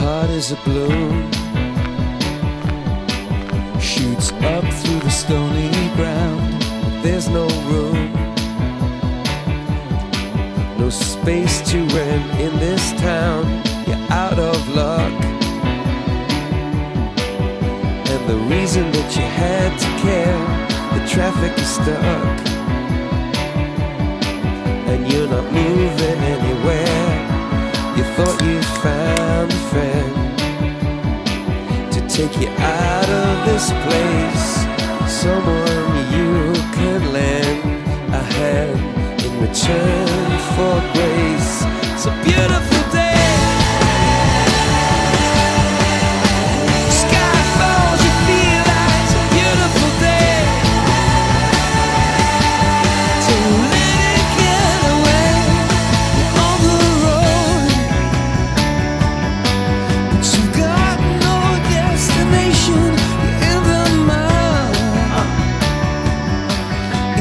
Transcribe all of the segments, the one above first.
heart is a balloon, shoots up through the stony ground. There's no room, no space to rent in this town. You're out of luck, and the reason that you had to care, the traffic is stuck, and you're not moving anywhere. You thought you found a friend to take you out of this place, someone you could lend a hand in return for grace. It's a beautiful day. Sky falls, you feel like it's a beautiful day to let it get away on the road, but you got no destination. You're in the mud,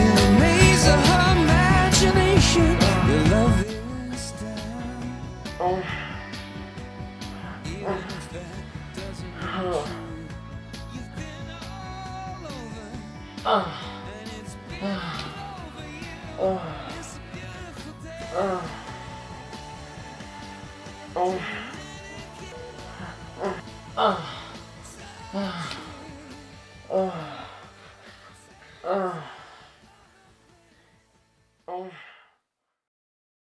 in the maze of her imagination. Your love is down, even if that doesn't hold true. You've been all over, and it's been over you. It's a beautiful day.